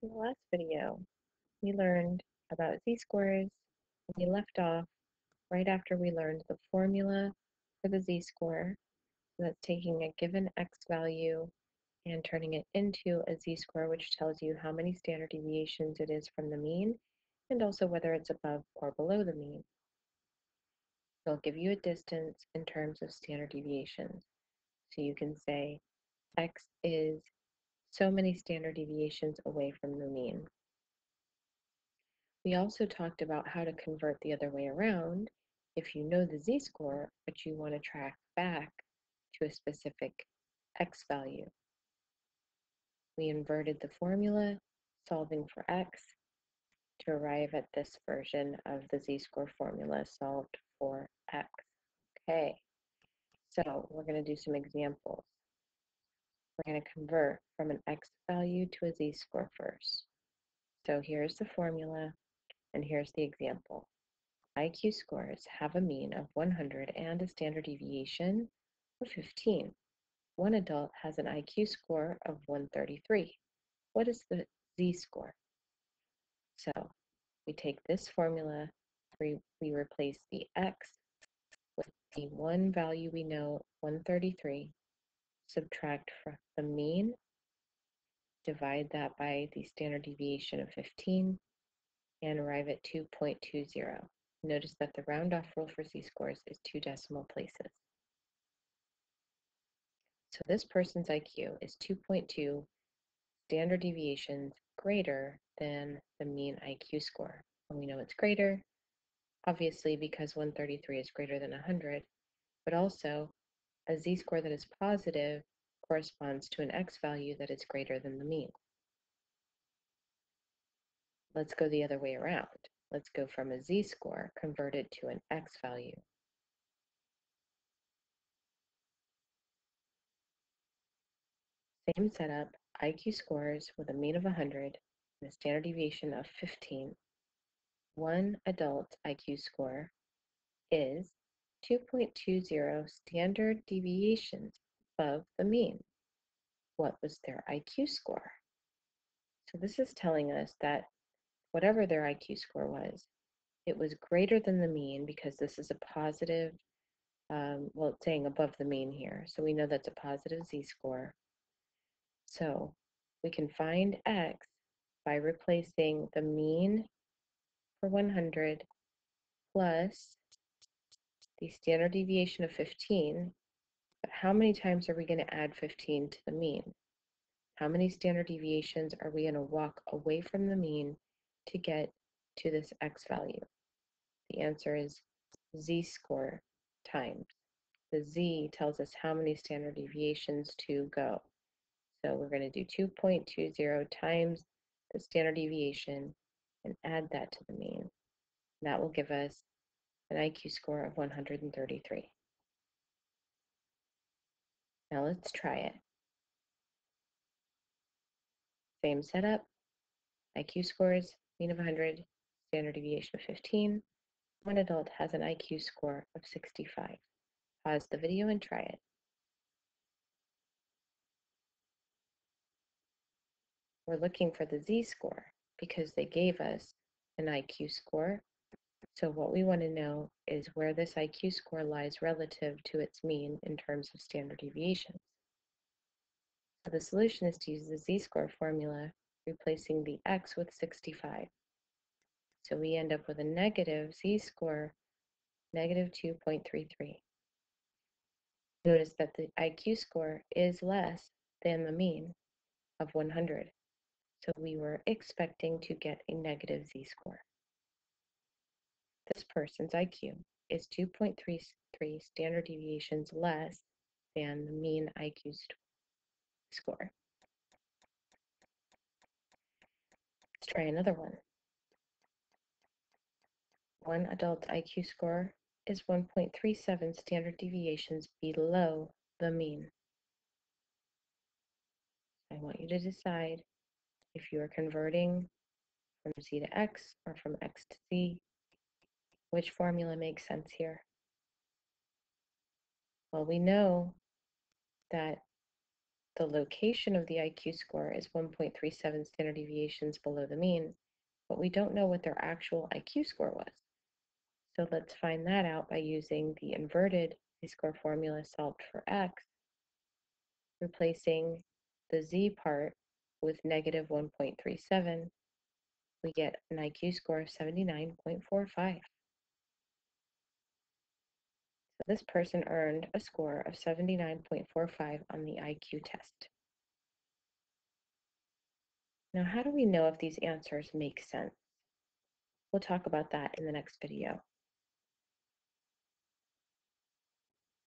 In the last video, we learned about z-scores. We left off right after we learned the formula for the z-score. So that's taking a given x value and turning it into a z-score, which tells you how many standard deviations it is from the mean, and also whether it's above or below the mean. It'll give you a distance in terms of standard deviations. So you can say x is so many standard deviations away from the mean. We also talked about how to convert the other way around if you know the z-score, but you want to track back to a specific x value. We inverted the formula, solving for x, to arrive at this version of the z-score formula solved for x. Okay, so we're going to do some examples. We're going to convert from an x value to a z-score first. So here's the formula, and here's the example. IQ scores have a mean of 100 and a standard deviation of 15. One adult has an IQ score of 133. What is the z-score? So we take this formula, we replace the x with the one value we know, 133, subtract from the mean, divide that by the standard deviation of 15, and arrive at 2.20. Notice that the round-off rule for z-scores is 2 decimal places. So this person's IQ is 2.2 standard deviations greater than the mean IQ score. And we know it's greater, obviously, because 133 is greater than 100, but also a z-score that is positive corresponds to an x value that is greater than the mean. Let's go the other way around. Let's go from a z-score converted to an x value. Same setup, IQ scores with a mean of 100 and a standard deviation of 15. One adult IQ score is 2.20 standard deviations above the mean. What was their IQ score? So this is telling us that whatever their IQ score was, it was greater than the mean because this is a positive, well, it's saying above the mean here. So we know that's a positive z-score. So we can find x by replacing the mean for 100 plus the standard deviation of 15. But how many times are we going to add 15 to the mean? How many standard deviations are we going to walk away from the mean to get to this x value? The answer is z-score times. The z tells us how many standard deviations to go. So we're going to do 2.20 times the standard deviation and add that to the mean. That will give us an IQ score of 133. Now let's try it. Same setup, IQ scores, mean of 100, standard deviation of 15. One adult has an IQ score of 65. Pause the video and try it. We're looking for the z-score because they gave us an IQ score. So what we want to know is where this IQ score lies relative to its mean in terms of standard deviations. So the solution is to use the z-score formula, replacing the x with 65. So we end up with a negative z-score, negative 2.33. Notice that the IQ score is less than the mean of 100. So we were expecting to get a negative z-score. This person's IQ is 2.33 standard deviations less than the mean IQ score. Let's try another one. One adult IQ score is 1.37 standard deviations below the mean. I want you to decide if you are converting from z to x or from x to z. Which formula makes sense here? Well, we know that the location of the IQ score is 1.37 standard deviations below the mean, but we don't know what their actual IQ score was. So let's find that out by using the inverted z-score formula solved for x, replacing the z part with negative 1.37, we get an IQ score of 79.45. So this person earned a score of 79.45 on the IQ test. Now, how do we know if these answers make sense? We'll talk about that in the next video.